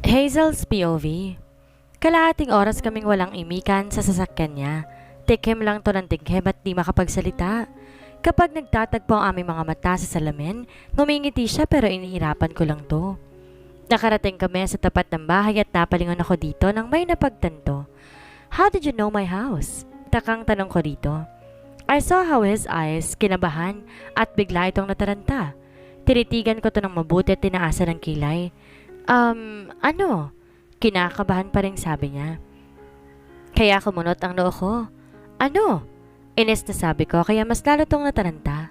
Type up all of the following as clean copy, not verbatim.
Hazel's POV. Kalahating oras kaming walang imikan sa sasakyan niya. Tikim lang to ng tikim at di makapagsalita. Kapag nagtatagpo ang aming mga mata sa salamin, ngumingiti siya pero inihirapan ko lang to. Nakarating kami sa tapat ng bahay at napalingon ako dito nang may napagtanto. How did you know my house? Takang tanong ko dito. I saw how his eyes kinabahan at bigla itong nataranta. Tinitigan ko to ng mabuti at tinaasa ng kilay. Ano? Kinakabahan pa rin sabi niya. Kaya kumunot ang noo ko. Ano? Inis na sabi ko kaya mas lalo tong nataranta.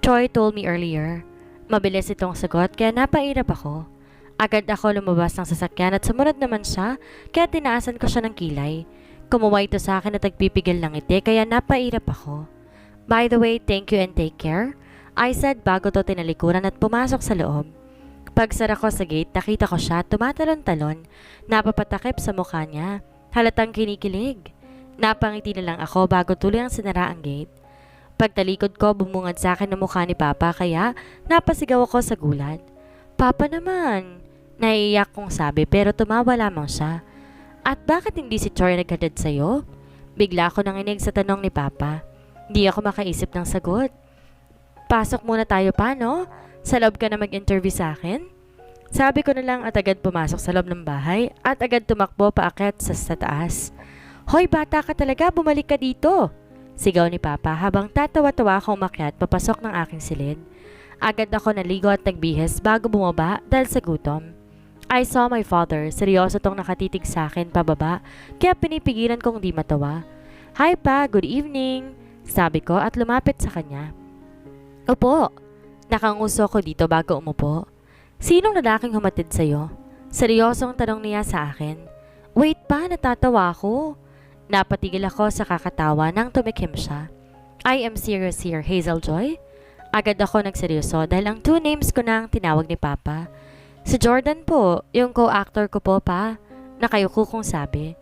Troy told me earlier. Mabilis itong sagot kaya napairap ako. Agad ako lumabas ng sasakyan at sumunod naman siya kaya tinaasan ko siya ng kilay. Kumuha ito sa akin at nagpipigil ng ngiti kaya napairap ako. By the way, thank you and take care. I said bago to tinalikuran at pumasok sa loob. Pagsara ko sa gate, nakita ko siya tumatalon-talon. Napapatakip sa mukha niya. Halatang kinikilig. Napangiti na lang ako bago tuloy ang sinara ang gate. Pagtalikod ko, bumungad sa akin ang mukha ni Papa kaya napasigaw ako sa gulat. Papa naman! Naiiyak kong sabi pero tumawa lamang siya. At bakit hindi si Troy naghatid sa'yo? Bigla ako nanginig sa tanong ni Papa. Di ako makaisip ng sagot. Pasok muna tayo pa, no? Sa loob ka na mag-interview sa akin? Sabi ko na lang at agad pumasok sa loob ng bahay at agad tumakbo paakyat sa taas. Hoy bata ka talaga, bumalik ka dito! Sigaw ni Papa habang tatawa-tawa akong umakyat papasok ng aking silid. Agad ako naligo at nagbihis bago bumaba dahil sa gutom. I saw my father, seryoso tong nakatitig sa akin pababa kaya pinipigilan kong di matawa. Hi pa, good evening! Sabi ko at lumapit sa kanya. Opo! Nakanguso ko dito bago umupo. Sinong lalaking humatid sa'yo? Seryosong tanong niya sa akin. Wait pa, natatawa ako. Napatigil ako sa kakatawa nang tumikim siya. I am serious here, Hazel Joy. Agad ako nagseryoso dahil ang two names ko na ang tinawag ni Papa. Si Jordan po, yung co-actor ko po pa. Nakayuko kong sabi.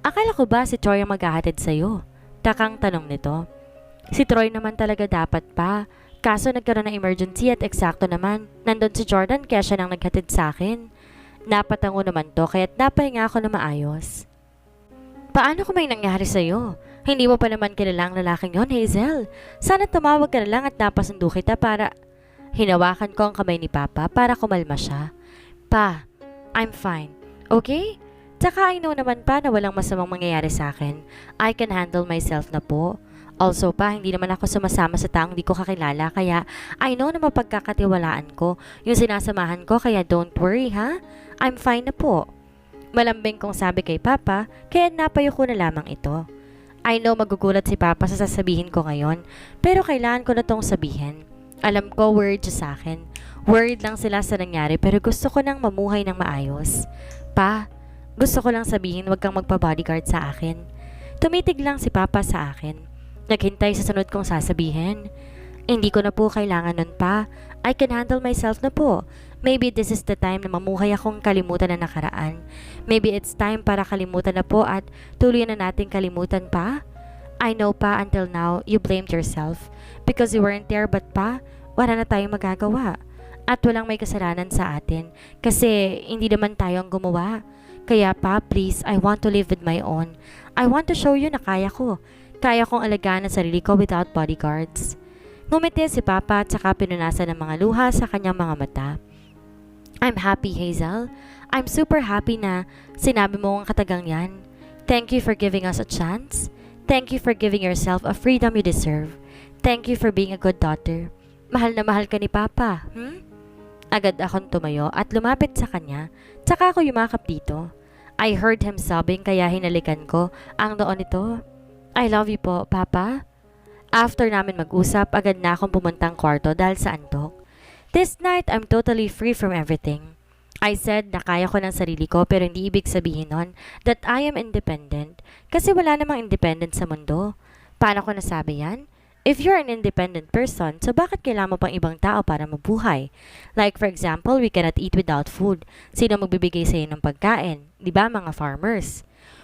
Akala ko ba si Troy ang maghahatid sa'yo? Takang tanong nito. Si Troy naman talaga dapat pa. Kaso nagkaroon ng emergency at eksakto naman, nandun si Jordan kaya siya nang naghatid sa akin. Napatango naman to kaya't napahinga ako na maayos. Paano kung may nangyari sa'yo? Hindi mo pa naman kilala ang lalaking yon, Hazel. Sana tumawag ka na lang at napasundo kita para... Hinawakan ko ang kamay ni Papa para kumalma siya. Pa, I'm fine. Okay? Tsaka I know naman pa na walang masamang mangyayari sa akin. I can handle myself na po. Also pa, hindi naman ako sumasama sa taong di ko kakilala kaya I know na mapagkakatiwalaan ko yung sinasamahan ko kaya don't worry ha. I'm fine na po. Malambing kong sabi kay Papa kaya napayo ko na lamang ito. I know magugulat si Papa sa sasabihin ko ngayon pero kailangan ko na tong sabihin. Alam ko worried siya sa akin. Worried lang sila sa nangyari pero gusto ko nang mamuhay ng maayos. Pa, gusto ko lang sabihin wag kang magpa-bodyguard sa akin. Tumitig lang si Papa sa akin. Naghintay sa sunod kong sasabihin. Hindi ko na po kailangan nun pa. I can handle myself na po. Maybe this is the time na mamuhay akong kalimutan na nakaraan. Maybe it's time para kalimutan na po at tuluyan na nating kalimutan pa. I know pa until now you blamed yourself because you weren't there but pa, wala na tayong magagawa. At walang may kasalanan sa atin kasi hindi naman tayo ang gumawa. Kaya pa, please, I want to live with my own. I want to show you na kaya ko. Kaya kong alagaan ang sarili ko without bodyguards. Ngumiti si Papa at saka pinunasan ng mga luha sa kanyang mga mata. I'm happy, Hazel. I'm super happy na sinabi mo ang katagang yan. Thank you for giving us a chance. Thank you for giving yourself a freedom you deserve. Thank you for being a good daughter. Mahal na mahal ka ni Papa, Agad akong tumayo at lumapit sa kanya, tsaka ako yumakap dito. I heard him sobbing kaya hinalikan ko ang noon nito. I love you po, Papa. After namin mag-usap, agad na akong pumuntang kwarto dahil sa antok. This night, I'm totally free from everything. I said na kaya ko ng sarili ko pero hindi ibig sabihin nun that I am independent kasi wala namang independent sa mundo. Paano ko nasabi yan? If you're an independent person, so bakit kailangan mo pang ibang tao para mabuhay? Like for example, we cannot eat without food. Sino magbibigay sa'yo ng pagkain? Di ba mga farmers?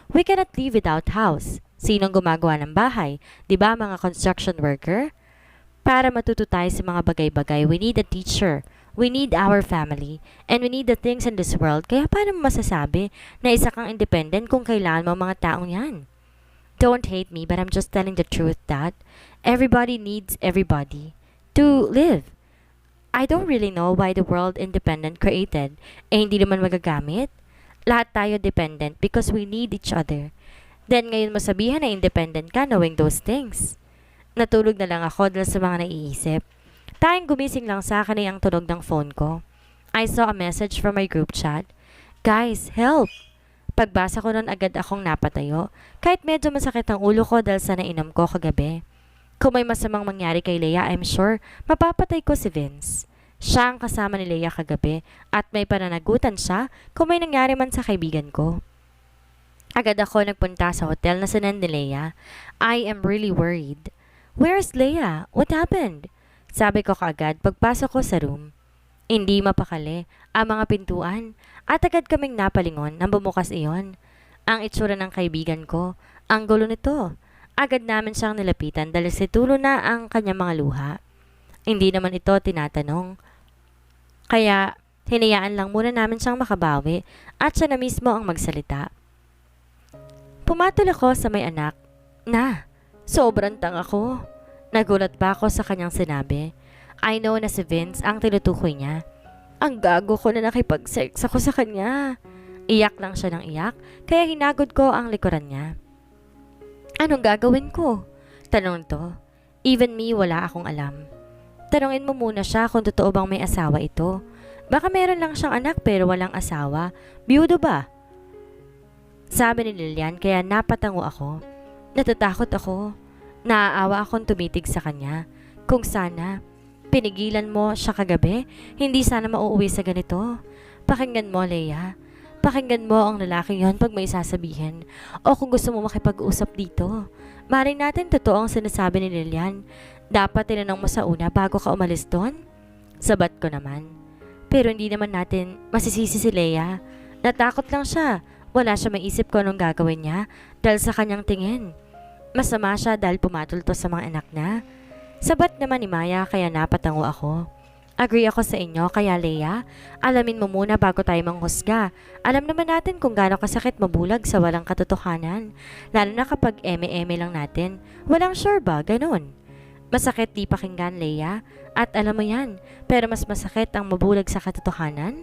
We cannot live without house. Sinong gumagawa ng bahay? Di ba mga construction worker? Para matuto tayo sa mga bagay-bagay, we need a teacher We need our family, and we need the things in this world, kaya paano mo masasabi na isa kang independent kung kailangan mo ang mga taong yan? Don't hate me, but I'm just telling the truth that everybody needs everybody to live. I don't really know why the world independent created, hindi naman magagamit. Lahat tayo dependent because we need each other. Then ngayon mo sabihin na independent ka knowing those things. Natulog na lang ako dahil sa mga naiisip. Tayong gumising lang sa akin ay ang tunog ng phone ko. I saw a message from my group chat. Guys, help! Pagbasa ko nun agad akong napatayo. Kahit medyo masakit ang ulo ko dahil sa nainom ko kagabi. Kung may masamang mangyari kay Leia, I'm sure mapapatay ko si Vince. Siya ang kasama ni Leia kagabi at may pananagutan siya kung may nangyari man sa kaibigan ko. Agad ako nagpunta sa hotel na sinan ni Leia. I am really worried. Where's Leia? What happened? Sabi ko kaagad pagpasok ko sa room. Hindi mapakali ang mga pintuan at agad kaming napalingon nang bumukas iyon. Ang itsura ng kaibigan ko, ang gulo nito. Agad namin siyang nilapitan dahil situlo na ang kanyang mga luha. Hindi naman ito tinatanong. Kaya hinayaan lang muna namin siyang makabawi at siya na mismo ang magsalita. Pumatol ako sa may anak. Na, sobrang tanga ko. Nagulat pa ako sa kanyang sinabi. I know na si Vince ang tinutukoy niya. Ang gago ko na nakipag-sex ako sa kanya. Iyak lang siya ng iyak, kaya hinagod ko ang likuran niya. Anong gagawin ko? Tanong to. Even me, wala akong alam. Tanungin mo muna siya kung totoo bang may asawa ito. Baka meron lang siyang anak pero walang asawa. Biyudo ba? Sabi ni Lilian, kaya napatango ako. Natatakot ako. Naaawa akong tumitig sa kanya. Kung sana, pinigilan mo siya kagabi, hindi sana mauuwi sa ganito. Pakinggan mo, Leia. Pakinggan mo ang lalaking yon pag may sasabihin. O kung gusto mo makipag-usap dito. Maring natin totoo ang sinasabi ni Lilian. Dapat tinanong mo sa una bago ka umalis doon? Sabat ko naman. Pero hindi naman natin masisisi si Leia. Natakot lang siya. Wala siya maisip ko anong gagawin niya dahil sa kanyang tingin. Masama siya dahil pumatol to sa mga anak na. Sabat naman ni Maya kaya napatango ako. Agree ako sa inyo kaya Leia, alamin mo muna bago tayo manghusga. Alam naman natin kung gaano kasakit mabulag sa walang katotohanan. Lalo na kapag eme-eme lang natin. Walang sure ba? Ganon. Masakit di pakinggan Leia. At alam mo yan, pero mas masakit ang mabulag sa katotohanan.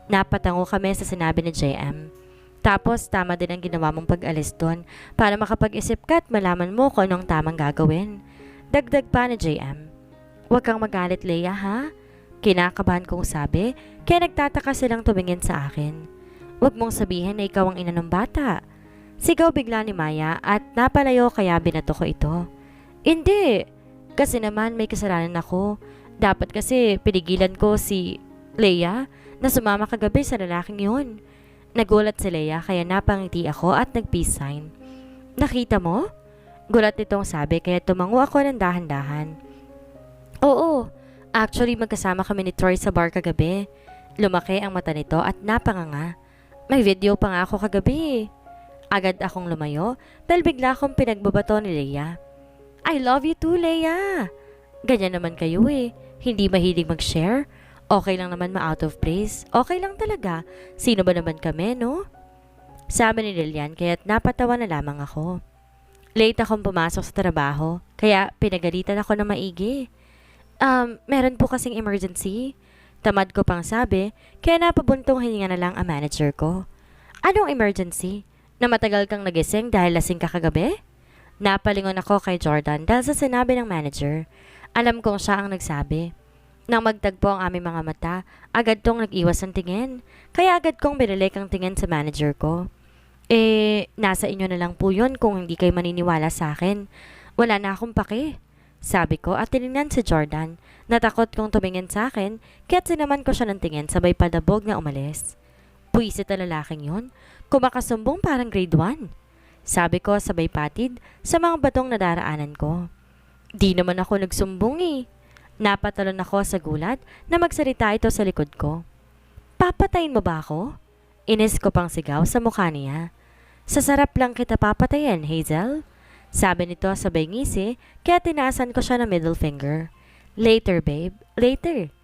Napatango kami sa sinabi ni JM. Tapos tama din ang ginawa mong pag-alis doon para makapag-isip ka at malaman mo kung anong tamang gagawin. Dagdag pa ni JM. Huwag kang magalit Leia ha? Kinakabahan kong sabi, kaya nagtataka silang tumingin sa akin. Huwag mong sabihin na ikaw ang ina ng bata. Sigaw bigla ni Maya at napalayo kaya binato ko ito. Hindi, kasi naman may kasalanan ako. Dapat kasi pinigilan ko si Leia na sumama kagabi sa lalaking yun. Nagulat si Leia kaya napangiti ako at nag-peace sign. Nakita mo? Gulat nitong sabi kaya tumango ako ng dahan-dahan. Oo, actually magkasama kami ni Troy sa bar kagabi. Lumaki ang mata nito at napanganga. May video pa nga ako kagabi. Agad akong lumayo dahil bigla akong pinagbabato ni Leia. I love you too, Leia. Ganyan naman kayo eh. Hindi mahilig mag-share. Okay lang naman ma-out of place. Okay lang talaga. Sino ba naman kami, no? Sabi ni Lilian kaya't napatawa na lamang ako. Late akong pumasok sa trabaho, kaya pinagalitan ako ng maigi. Meron po kasing emergency. Tamad ko pang sabi, kaya napabuntong hininga na lang ang manager ko. Anong emergency? Na matagal kang nagising dahil lasing ka kagabi? Napalingon ako kay Jordan dahil sa sinabi ng manager. Alam kong siya ang nagsabi. Nang magtagpo ang aming mga mata, agad tong nag-iwas ng tingin. Kaya agad kong binalik ang tingin sa manager ko. Nasa inyo na lang po yun kung hindi kayo maniniwala sa akin. Wala na akong pake. Sabi ko at tinignan si Jordan. Natakot kong tumingin sa akin, kaya't sinaman ko siya ng tingin sabay padabog na umalis. Puwisit na lalaking yun. Kumakasumbong parang grade 1. Sabi ko sabay patid sa mga batong nadaraanan ko. Di naman ako nagsumbong eh. Napatalon ako sa gulat na magsalita ito sa likod ko. Papatayin mo ba ako? Inis ko pang sigaw sa mukha niya. Sa sarap lang kita papatayin, Hazel. Sabi nito sabay ngisi, kaya tinaasan ko siya ng middle finger. Later, babe. Later.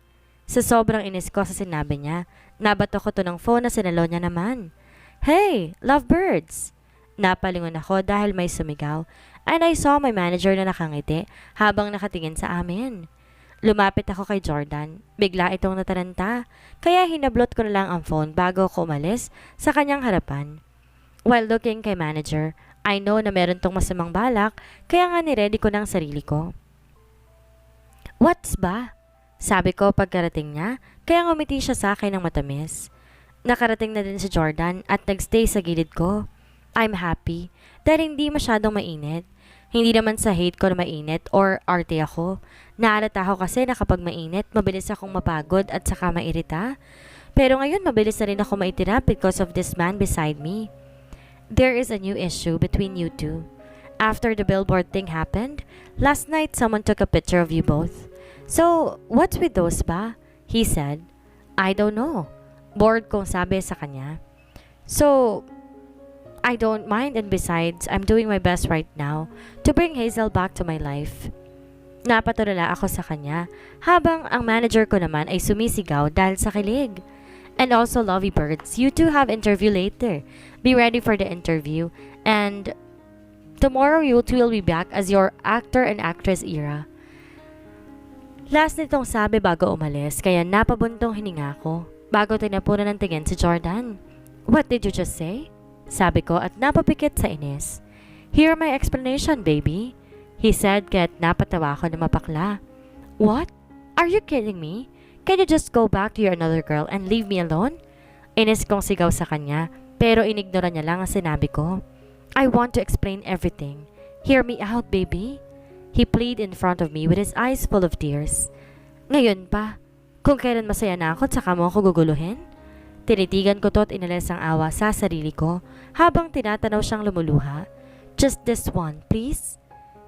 Sa sobrang inis ko sa sinabi niya, nabato ko to ng phone na sinalo niya naman. Hey, lovebirds! Napalingon ako dahil may sumigaw, and I saw my manager na nakangiti habang nakatingin sa amin. Lumapit ako kay Jordan. Bigla itong nataranta, kaya hinablot ko na lang ang phone bago ako umalis sa kanyang harapan. While looking kay manager, I know na meron tong masamang balak, kaya nga niready ko ng sarili ko. What's ba? Sabi ko pagkarating niya, kaya ngumiti siya sa akin ng matamis. Nakarating na din si Jordan at nagstay sa gilid ko. I'm happy dahil hindi masyadong mainit. Hindi naman sa hate ko na mainit or arte ako. Naalata ko kasi na kapag mainit, mabilis akong mapagod at saka mairita. Pero ngayon mabilis na rin ako maitira because of this man beside me. There is a new issue between you two. After the billboard thing happened, last night someone took a picture of you both. So, what's with those ba? He said. I don't know. Bored kong sabi sa kanya. So, I don't mind, and besides, I'm doing my best right now to bring Hazel back to my life. Napatulala ako sa kanya habang ang manager ko naman ay sumisigaw dahil sa kilig. And also, lovey birds, you two have interview later. Be ready for the interview, and tomorrow you two will be back as your actor and actress era. Last nitong sabi bago umalis, kaya napabuntong hininga ko bago tinapunan ng tingin si Jordan. What did you just say? Sabi ko at napapikit sa inis. Hear my explanation, baby. He said kaya't napatawa ko na mapakla. What? Are you kidding me? Can you just go back to your another girl and leave me alone? Inis kong sigaw sa kanya pero inignora niya lang ang sinabi ko. I want to explain everything. Hear me out, baby. He pleaded in front of me with his eyes full of tears. Ngayon pa, kung kailan masaya na ako at saka mo ako guguluhin? Tinitigan ko to at inalis ang awa sa sarili ko habang tinatanaw siyang lumuluha. Just this one, please?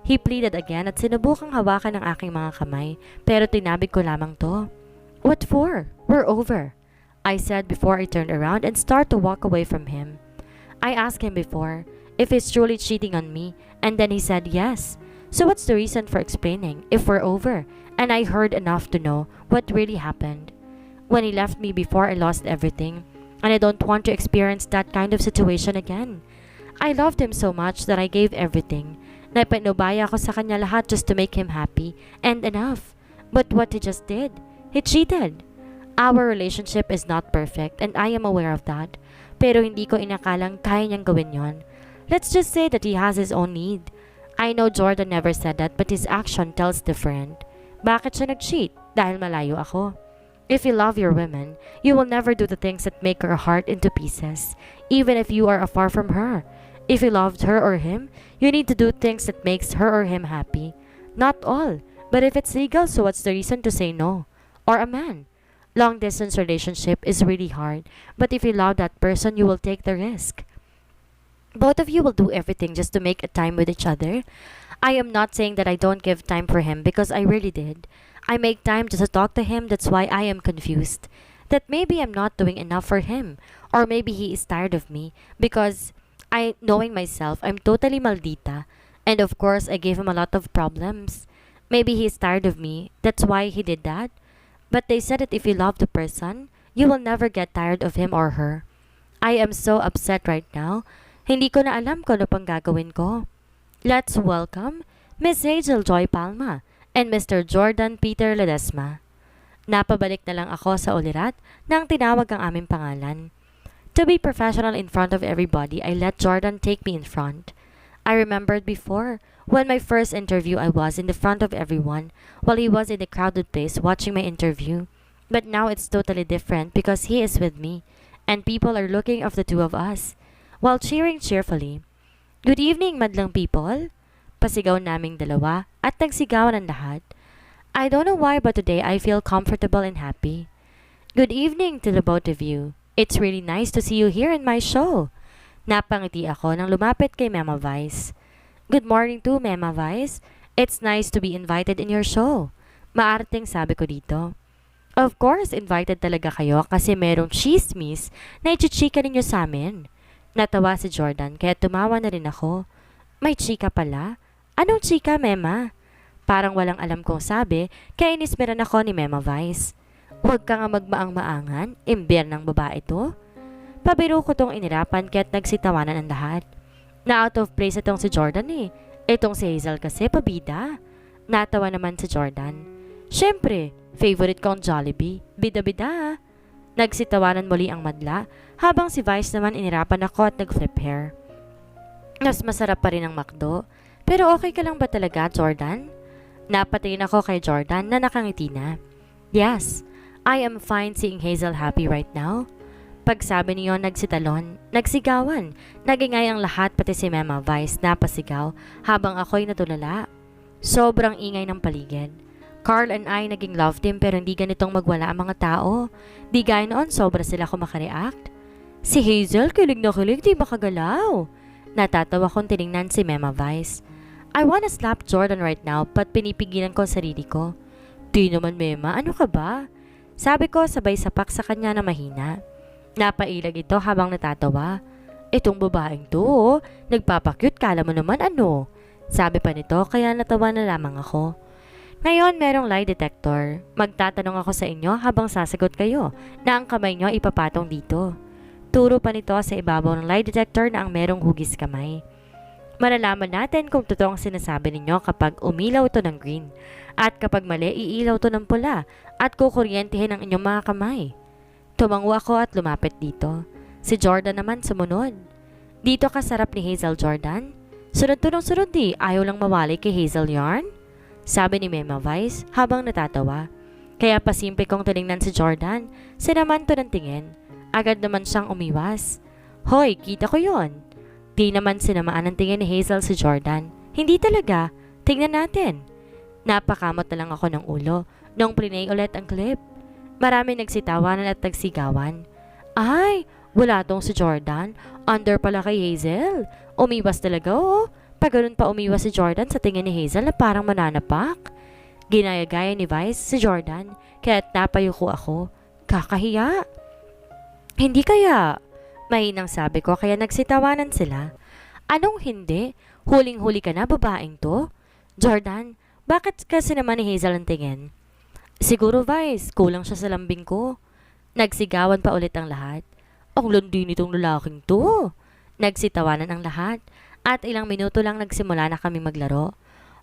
He pleaded again at sinubukang hawakan ng aking mga kamay pero tinabig ko lamang to. What for? We're over, I said before I turned around and started to walk away from him. I asked him before if he's truly cheating on me and then he said yes. So what's the reason for explaining if we're over and I heard enough to know what really happened? When he left me before I lost everything, and I don't want to experience that kind of situation again. I loved him so much that I gave everything. Naipinubaya ko sa kanya lahat just to make him happy and enough. But what he just did, he cheated. Our relationship is not perfect and I am aware of that. Pero hindi ko inakalang kaya niyang gawin yon. Let's just say that he has his own need. I know Jordan never said that but his action tells different. Bakit siya nag-cheat? Dahil malayo ako. If you love your woman, you will never do the things that make her heart into pieces, even if you are afar from her. If you loved her or him, you need to do things that makes her or him happy. Not all, but if it's legal, so what's the reason to say no? Or a man. Long distance relationship is really hard, but if you love that person, you will take the risk. Both of you will do everything just to make a time with each other. I am not saying that I don't give time for him because I really did. I make time just to talk to him, that's why I am confused. That maybe I'm not doing enough for him, or maybe he is tired of me because knowing myself, I'm totally maldita. And of course, I gave him a lot of problems. Maybe he is tired of me, that's why he did that. But they said that if you love the person, you will never get tired of him or her. I am so upset right now. Hindi ko na alam kung ano pang gagawin ko. Let's welcome Miss Hazel Joy Palma and Mr. Jordan Peter Ledesma. Napabalik na lang ako sa ulirat nang tinawag ang aming pangalan. To be professional in front of everybody, I let Jordan take me in front. I remembered before, when my first interview I was in the front of everyone, while he was in the crowded place watching my interview. But now it's totally different because he is with me, and people are looking of the two of us, while cheering cheerfully. Good evening, madlang people! Pasigaw naming dalawa at nagsigawan ang lahat. I don't know why but today I feel comfortable and happy. Good evening to the both of you. It's really nice to see you here in my show. Napangiti ako nang lumapit kay Mema Vice. Good morning to Mema Vice. It's nice to be invited in your show. Maarting sabi ko dito. Of course, invited talaga kayo kasi merong chismis na ichichika ninyo sa amin. Natawa si Jordan kaya tumawa na rin ako. May chika pala? Anong chika, Mema? Parang walang alam kong sabi kaya inismeran ako ni Mema Vice. Huwag ka nga magmaang-maangan, imber ng babae to. Pabiro ko tong inirapan kaya't nagsitawanan ang lahat. Na out of place itong si Jordan eh. Itong si Hazel kasi pabida. Natawa naman si Jordan. Siyempre, favorite ko ang Jollibee. Bida-bida. Nagsitawanan muli ang madla habang si Vice naman inirapan ako at nag-flip hair. Mas masarap pa rin ang McDo. Pero okay ka lang ba talaga, Jordan? Napatingin ako kay Jordan na nakangiti na. Yes, I am fine seeing Hazel happy right now. Pagsabi niyo nagsitalon, nagsigawan, nagingay ang lahat pati si Mema Vice napasigaw habang ako'y natulala. Sobrang ingay ng paligid. Carl and I naging love team pero hindi ganitong magwala ang mga tao. Di gaya noon sobra sila kumakareact. Si Hazel kilig na kilig di makagalaw. Natatawa kong tiningnan si Mema Vice. I wanna slap Jordan right now but pinipigilan ko ang sarili ko. Di naman Mema, ano ka ba? Sabi ko sabay sapak sa kanya na mahina. Napailag ito habang natatawa. Itong babaeng to, nagpapakyut kala mo naman ano. Sabi pa nito kaya natawa na lamang ako. Ngayon merong lie detector. Magtatanong ako sa inyo habang sasagot kayo na ang kamay nyo ipapatong dito. Turo pa nito sa ibabaw ng lie detector na ang merong hugis kamay. Malalaman natin kung totoo ang sinasabi ninyo kapag umilaw ito ng green at kapag mali iilaw ito ng pula at kukuryentehin ang inyong mga kamay. Tumango ako at lumapit dito. Si Jordan naman sumunod. Dito ka sarap ni Hazel Jordan? Sunod-tunong-sunod di, ayaw lang mawali kay Hazel yarn? Sabi ni Mema Vice habang natatawa. Kaya pasimple kong tinignan si Jordan, sinaman to ng tingin. Agad naman siyang umiwas. Hoy, kita ko yon. Di naman sinamaan ng tingin ni Hazel si Jordan. Hindi talaga. Tingnan natin. Napakamot na lang ako ng ulo nung plinay ulit ang clip. Marami nagsitawanan at nagsigawan. Ay, wala tong si Jordan. Under pala kay Hazel. Umiwas talaga oh. Pag ganun pa umiwas si Jordan sa tingin ni Hazel na parang mananapak. Ginaya-gaya ni Vice si Jordan kaya't napayuko ako. Kakahiya. Hindi kaya. Mahinang sabi ko kaya nagsitawanan sila. Anong hindi? Huling-huli ka na babaeng to? Jordan, bakit kasi naman ni Hazel ang tingin? Siguro Vice, kulang siya sa lambing ko. Nagsigawan pa ulit ang lahat. Ang landi nitong lalaking to. Nagsitawanan ang lahat. At ilang minuto lang nagsimula na kami maglaro.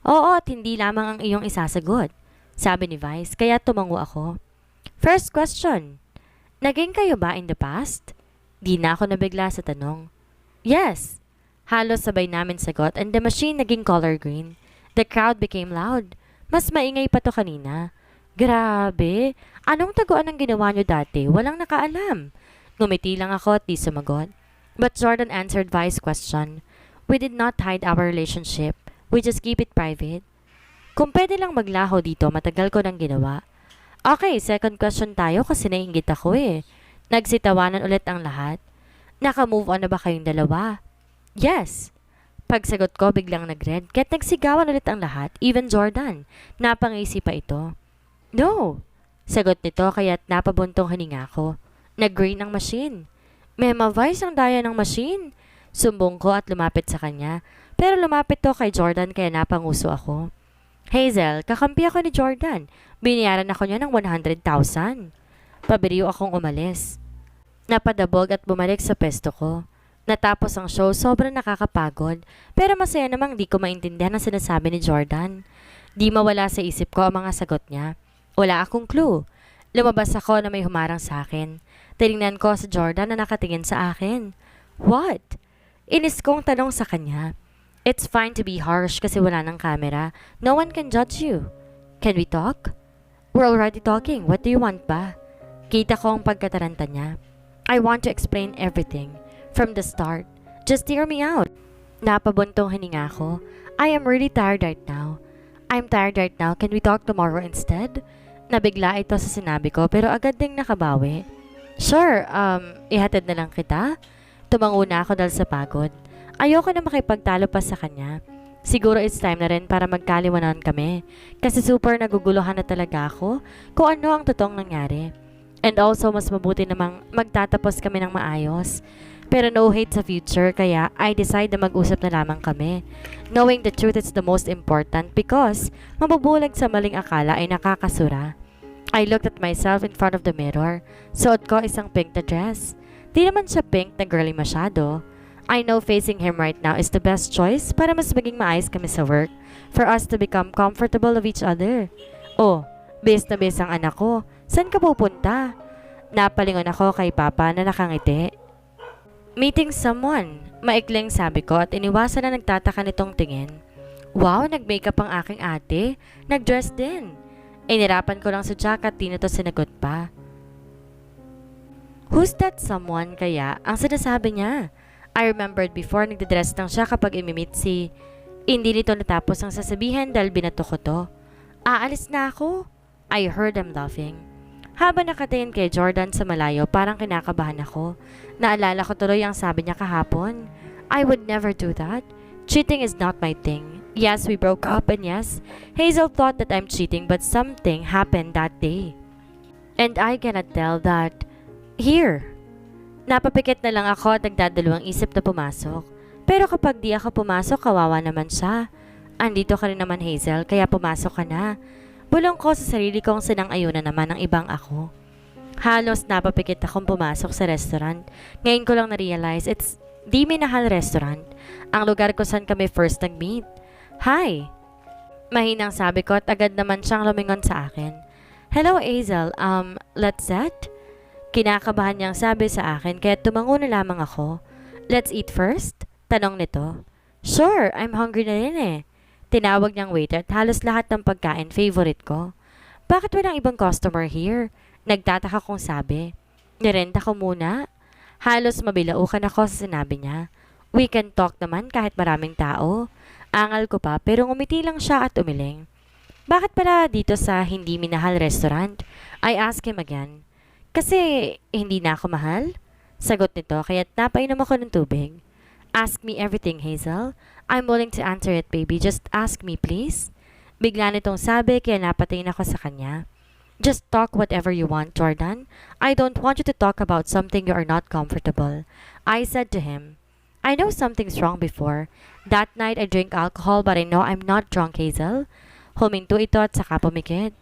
Oo at hindi lamang ang iyong isasagot. Sabi ni Vice kaya tumango ako. First question. Naging kayo ba in the past? Di na ako nabigla sa tanong. Yes. Halos sabay namin sagot and the machine naging color green. The crowd became loud. Mas maingay pa to kanina. Grabe. Anong taguan ang ginawa nyo dati? Walang nakaalam. Ngumiti lang ako at di sumagot. But Jordan answered Vice's question. We did not hide our relationship. We just keep it private. Kung pwede lang maglaho dito, matagal ko nang ginawa. Okay, second question tayo kasi naiinggit ako eh. Nagsitawanan ulit ang lahat. Naka-move on na ba kayong dalawa? Yes. Pagsagot ko biglang nag-red kaya't nagsigawan ulit ang lahat, even Jordan. Napangisi pa ito. No. Sagot nito kaya't napabuntong hininga ko. Nag-green ang machine. Mema Vice ang daya ng machine. Sumbong ko at lumapit sa kanya. Pero lumapit to kay Jordan kaya napanguso ako. Hazel, kakampi ako ni Jordan. Binayaran ako niya ng 100,000. Pabiriw akong umalis. Napadabog at bumalik sa pesto ko. Natapos ang show, sobrang nakakapagod. Pero masaya namang di ko maintindihan ang sinasabi ni Jordan. Di mawala sa isip ko ang mga sagot niya. Wala akong clue. Lumabas ako na may humarang sa akin. Tinignan ko sa Jordan na nakatingin sa akin. What? Inis kong tanong sa kanya. It's fine to be harsh kasi wala ng camera. No one can judge you. Can we talk? We're already talking. What do you want ba? Kita ko ang pagkataranta niya. I want to explain everything. From the start. Just hear me out. Napabuntong hininga ko. I am really tired right now. I'm tired right now. Can we talk tomorrow instead? Nabigla ito sa sinabi ko pero agad ding nakabawi. Sure, ihatid na lang kita. Tumango na ako dahil sa pagod. Ayoko na makipagtalo pa sa kanya. Siguro it's time na rin para magkaliwanan kami. Kasi super naguguluhan na talaga ako kung ano ang totoong nangyari. And also, mas mabuti namang magtatapos kami ng maayos. Pero no hate sa future, kaya I decide na mag-usap na lamang kami. Knowing the truth is the most important because mabubulag sa maling akala ay nakakasura. I looked at myself in front of the mirror. Suot ko isang pink na dress. Di naman siya pink na girly masyado. I know facing him right now is the best choice para mas maging maayos kami sa work, for us to become comfortable of each other. Oh, base na base ang anak ko. Saan ka pupunta? Napalingon ako kay Papa na nakangiti. Meeting someone, maikling sabi ko at iniwasan na nagtataka nitong tingin. Wow, nag-makeup ang aking ate. Nag-dress din. Inirapan ko lang sa jacket, di na to sinagot pa. Who's that someone kaya ang sinasabi niya? I remembered before nagdadress lang siya kapag imimit si... Hindi nito natapos ang sasabihin dahil binato ko to. Aalis na ako. I heard him laughing. Habang nakatingin kay Jordan sa malayo, parang kinakabahan ako. Naalala ko tuloy ang sabi niya kahapon. I would never do that. Cheating is not my thing. Yes, we broke up and yes, Hazel thought that I'm cheating but something happened that day. And I cannot tell that here. Napapikit na lang ako at nagdadalawang isip na pumasok. Pero kapag di ako pumasok, kawawa naman siya. Andito ka rin naman Hazel, kaya pumasok ka na. Bulong ko sa sarili kong sinang-ayunan naman ng ibang ako. Halos napapikit akong pumasok sa restaurant. Ngayon ko lang na-realize it's Di Minahal Restaurant, ang lugar ko saan kami first nag-meet. Hi! Mahinang sabi ko at agad naman siyang lumingon sa akin. Hello Hazel, let's set? Kinakabahan niyang sabi sa akin kaya tumango na lamang ako. Let's eat first? Tanong nito. Sure, I'm hungry na rin eh. Tinawag niyang waiter at halos lahat ng pagkain favorite ko. Bakit walang ibang customer here? Nagtataka kong sabi. Nirenta ko muna. Halos mabilaukan ako sa sinabi niya. We can talk naman kahit maraming tao. Angal ko pa pero ngumiti lang siya at umiling. Bakit pala dito sa Hindi Minahal Restaurant? I asked him again. Kasi hindi na ako mahal? Sagot nito kaya't napainom ako ng tubig. Ask me everything, Hazel. I'm willing to answer it, baby. Just ask me, please. Bigla nitong sabi kaya napatingin ako sa kanya. Just talk whatever you want, Jordan. I don't want you to talk about something you are not comfortable. I said to him, I know something's wrong before. That night I drank alcohol but I know I'm not drunk, Hazel. Huminto ito at saka pumikit.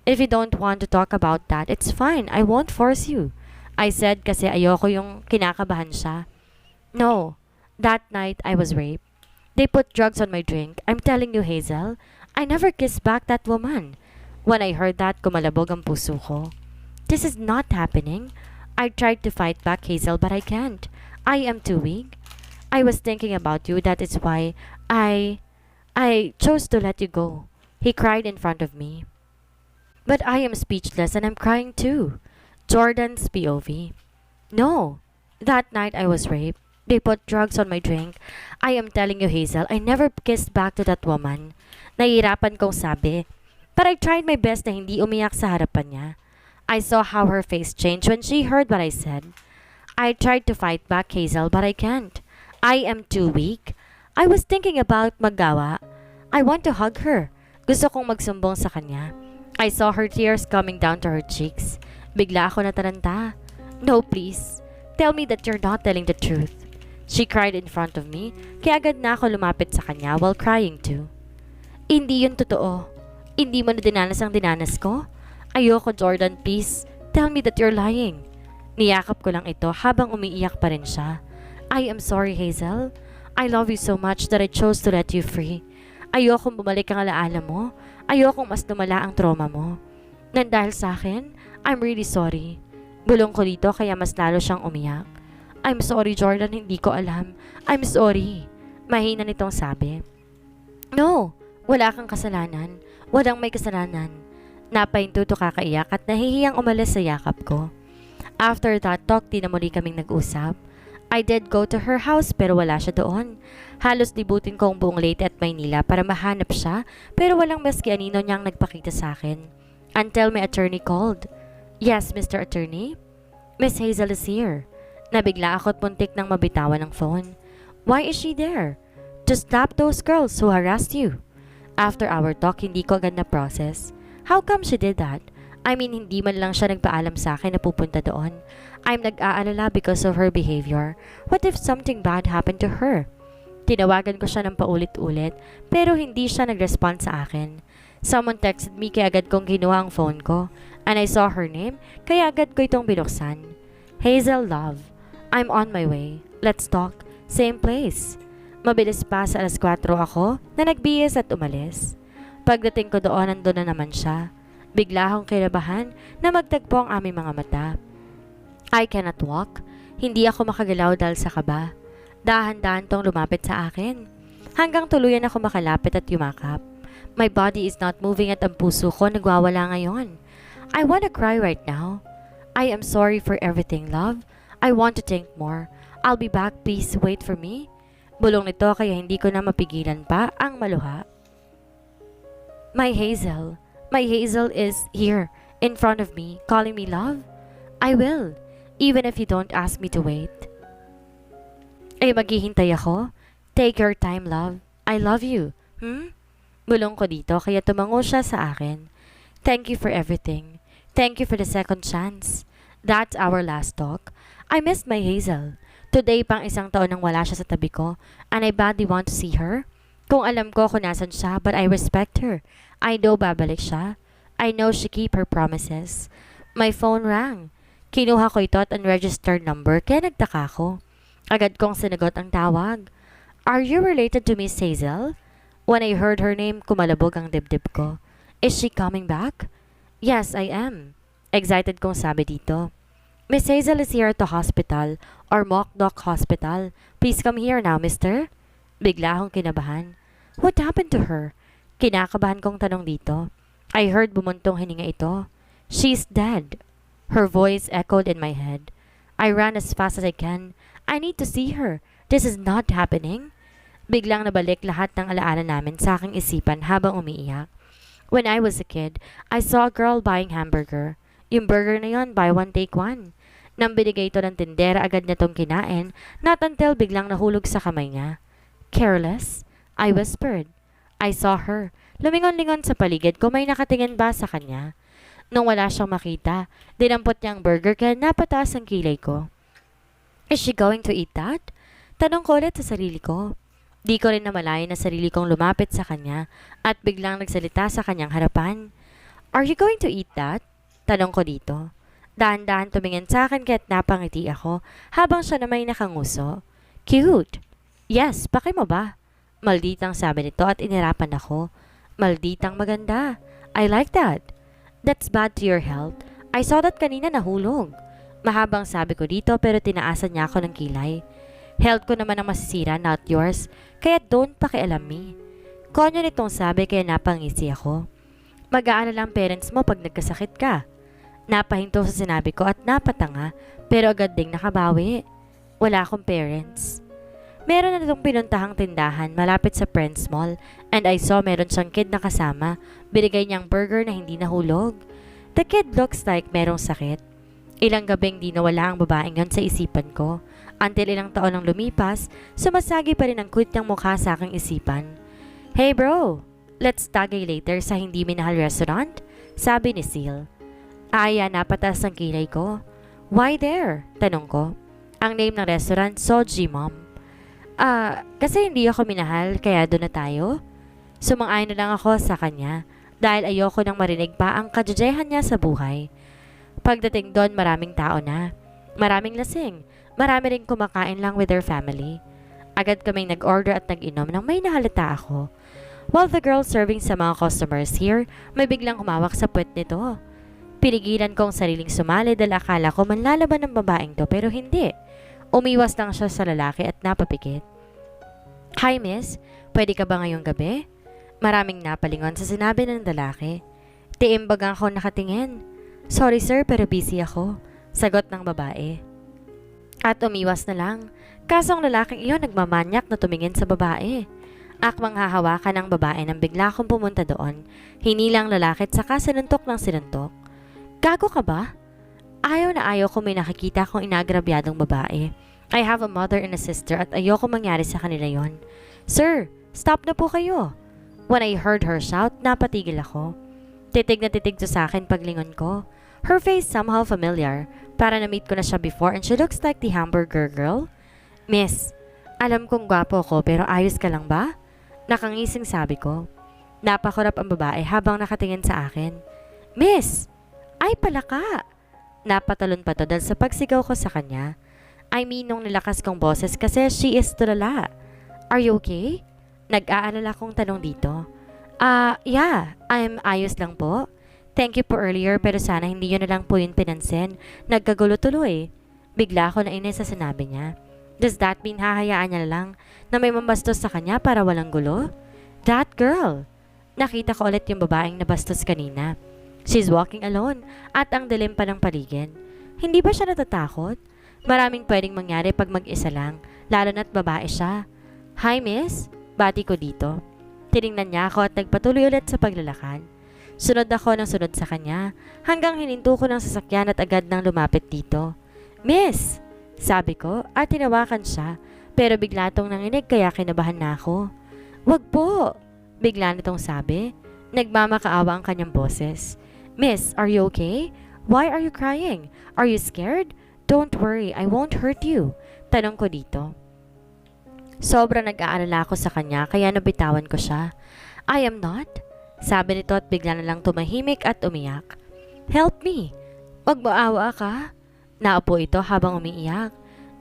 If you don't want to talk about that, it's fine. I won't force you. I said kasi ayoko yung kinakabahan siya. No, that night I was raped. They put drugs on my drink. I'm telling you, Hazel, I never kissed back that woman. When I heard that, kumalabog ang puso ko. This is not happening. I tried to fight back, Hazel, but I can't. I am too weak. I was thinking about you. That is why I chose to let you go. He cried in front of me. But I am speechless and I'm crying too. Jordan's POV. No. That night I was raped. They put drugs on my drink. I am telling you, Hazel, I never kissed back to that woman. Nahihirapan kong sabi. But I tried my best na hindi umiyak sa harapan niya. I saw how her face changed when she heard what I said. I tried to fight back, Hazel, but I can't. I am too weak. I was thinking about maggawa. I want to hug her. Gusto kong magsumbong sa kanya. I saw her tears coming down to her cheeks. Bigla ako nataranta. No, please. Tell me that you're not telling the truth. She cried in front of me, kaya agad na ako lumapit sa kanya while crying too. Hindi yun totoo. Hindi mo na dinanas ang dinanas ko? Ayoko, Jordan, please. Tell me that you're lying. Niyakap ko lang ito habang umiiyak pa rin siya. I am sorry, Hazel. I love you so much that I chose to let you free. Ayokong bumalik ang alaala mo. Ayokong mas lumala ang trauma mo. Nang dahil sa akin, I'm really sorry. Bulong ko dito kaya mas lalo siyang umiyak. I'm sorry, Jordan, hindi ko alam. I'm sorry. Mahina nitong sabi. No, wala kang kasalanan. Walang may kasalanan. Napahinto to kakaiyak at nahihiyang umalis sa yakap ko. After that talk, di na muli kaming nag-usap. I did go to her house pero wala siya doon. Halos libutin ko ang buong Leyte at Maynila para mahanap siya pero walang maski anino niyang nagpakita sa akin. Until my attorney called. Yes, Mr. Attorney? Miss Hazel is here. Nabigla ako at muntik nang mabitawan ng phone. Why is she there? To stop those girls who harassed you. After our talk, hindi ko agad na-process. How come she did that? I mean, hindi man lang siya nagpaalam sa akin na pupunta doon. I'm nag-aalala because of her behavior. What if something bad happened to her? Tinawagan ko siya ng paulit-ulit, pero hindi siya nag-respond sa akin. Someone texted me kaya agad kong kinuha ang phone ko. and I saw her name, kaya agad ko itong binuksan. Hazel, love. I'm on my way. Let's talk. Same place. Mabilis pa sa 4:00 ako na nagbihis at umalis. Pagdating ko doon, nandun na naman siya. Bigla akong kinabahan na magtagpo ang aming mga mata. I cannot walk. Hindi ako makagalaw dahil sa kaba. Dahan-dahan tong lumapit sa akin. Hanggang tuluyan ako makalapit at yumakap. My body is not moving at ang puso ko nagwawala ngayon. I wanna cry right now. I am sorry for everything, love. I want to think more. I'll be back, please wait for me. Bulong nito kaya hindi ko na mapigilan pa ang maluha. My Hazel is here, in front of me, calling me love. I will, even if you don't ask me to wait. Ay maghihintay ako? Take your time, love. I love you. Bulong ko dito kaya tumango siya sa akin. Thank you for everything. Thank you for the second chance. That's our last talk. I missed my Hazel. Today pang 1 taon nang wala siya sa tabi ko, and I badly want to see her. Kung alam ko kung nasan siya, but I respect her. I know babalik siya. I know she keep her promises. My phone rang. Kinuha ko ito at unregistered number kaya nagtaka ko. Agad kong sinagot ang tawag. Are you related to Miss Hazel? When I heard her name, kumalabog ang dibdib ko. Is she coming back? Yes, I am. Excited kong sabi dito. Miss Hazel is here at the hospital, or Mokdok Hospital. Please come here now, mister. Bigla akong kinabahan. What happened to her? Kinakabahan kong tanong dito. I heard bumuntong hininga ito. She's dead. Her voice echoed in my head. I ran as fast as I can. I need to see her. This is not happening. Biglang nabalik lahat ng alaala namin sa aking isipan habang umiiyak. When I was a kid, I saw a girl buying hamburger. Yung burger na yon, buy one take one. Nang binigay ito ng tindera, agad na itong kinain, not until biglang nahulog sa kamay niya. Careless? I whispered. I saw her. Lumingon-lingon sa paligid ko, may nakatingin ba sa kanya? Nung wala siyang makita, dinampot niya ang burger kaya napataas ang kilay ko. Is she going to eat that? Tanong ko ulit sa sarili ko. Di ko rin namalayan na sarili kong lumapit sa kanya at biglang nagsalita sa kanyang harapan. Are you going to eat that? Tanong ko dito. Dahan-dahan tumingin sa akin kaya't napangiti ako habang siya na may nakanguso. Cute! Yes, paki mo ba? Malditang sabi nito at inirapan ako. Malditang maganda. I like that. That's bad to your health. I saw that kanina nahulog. Mahabang sabi ko dito pero tinaasan niya ako ng kilay. Health ko naman ang masisira, not yours. Kaya don't pakialam me. Konyo nitong sabi kaya napangisi ako. Mag-aalala ang parents mo pag nagkasakit ka. Napahinto sa sinabi ko at napatanga pero agad ding nakabawi. Wala akong parents. Meron na itong pinuntahang tindahan malapit sa Friends Mall and I saw meron siyang kid na kasama. Binigay niyang burger na hindi nahulog. The kid looks like merong sakit. Ilang gabing di nawala ang babaeng yon sa isipan ko. Until ilang taon nang lumipas, sumasagi pa rin ang cute niyang mukha sa aking isipan. Hey bro, let's tagay later sa hindi minahal restaurant? Sabi ni Seal. Aya, napatas ang kilay ko. Why there? Tanong ko. Ang name ng restaurant, Soji Mom. Kasi hindi ako minahal kaya doon na tayo. Sumang-ayon na lang ako sa kanya dahil ayoko nang marinig pa ang kajajayan niya sa buhay. Pagdating doon maraming tao na. Maraming lasing. Marami rin kumakain lang with their family. Agad kaming nag-order at nag-inom nang may nahalata ako. While the girl serving sa mga customers here, may biglang humawak sa puwet nito. Pinigilan kong sariling sumali dahil akala ko manlalaban ng babaeng to pero hindi. Umiwas lang siya sa lalaki at napapikit. Hi miss, pwede ka ba ngayong gabi? Maraming napalingon sa sinabi ng lalaki. Tiimbag ako nakatingin. Sorry sir pero busy ako. Sagot ng babae. At umiwas na lang. Kaso ang lalaking iyon nagmamanyak na tumingin sa babae. Akmang hahawakan ng babae nang bigla akong pumunta doon. Hinilang lalaki at saka sinuntok ng sinuntok. Gago ka ba? Ayaw na ayaw ko may nakikita kong inagrabyadong babae. I have a mother and a sister at ayoko mangyari sa kanila yon. Sir, stop na po kayo. When I heard her shout, napatigil ako. Titig na titig to sa akin paglingon ko. Her face somehow familiar. Para na-meet ko na siya before and she looks like the hamburger girl. Miss, alam kong gwapo ko pero ayos ka lang ba? Nakangising sabi ko. Napakurap ang babae habang nakatingin sa akin. Miss, Ay palaka! Napatalon pa to dahil sa pagsigaw ko sa kanya. I mean nung nilakas kong boses kasi she is tulala. Are you okay? Nag-aalala kong tanong dito. Yeah, I'm ayos lang po. Thank you po earlier pero sana hindi yun na lang po yung pinansin. Nagkagulo tuloy. Bigla ako nainis sa sinabi niya. Does that mean hahayaan niya lang na may mambastos sa kanya para walang gulo? That girl! Nakita ko ulit yung babaeng nabastos kanina. She's walking alone at ang dilim pa ng paligid. Hindi ba siya natatakot? Maraming pwedeng mangyari pag mag-isa lang, lalo na't babae siya. Hi miss, bati ko dito. Tiningnan niya ako at nagpatuloy ulit sa paglalakad. Sunod ako ng sunod sa kanya hanggang hininto ko ng sasakyan at agad nang lumapit dito. Miss! Sabi ko at tinawakan siya pero bigla tong nanginig kaya kinabahan na ako. Wag po! Bigla nitong sabi. Nagmamakaawa ang kanyang boses. Miss, are you okay? Why are you crying? Are you scared? Don't worry, I won't hurt you. Tanong ko dito. Sobra nag-aalala ako sa kanya kaya nabitawan ko siya. I am not. Sabi nito at bigla na lang tumahimik at umiyak. Help me. Wag maawa ka. Naupo ito habang umiiyak.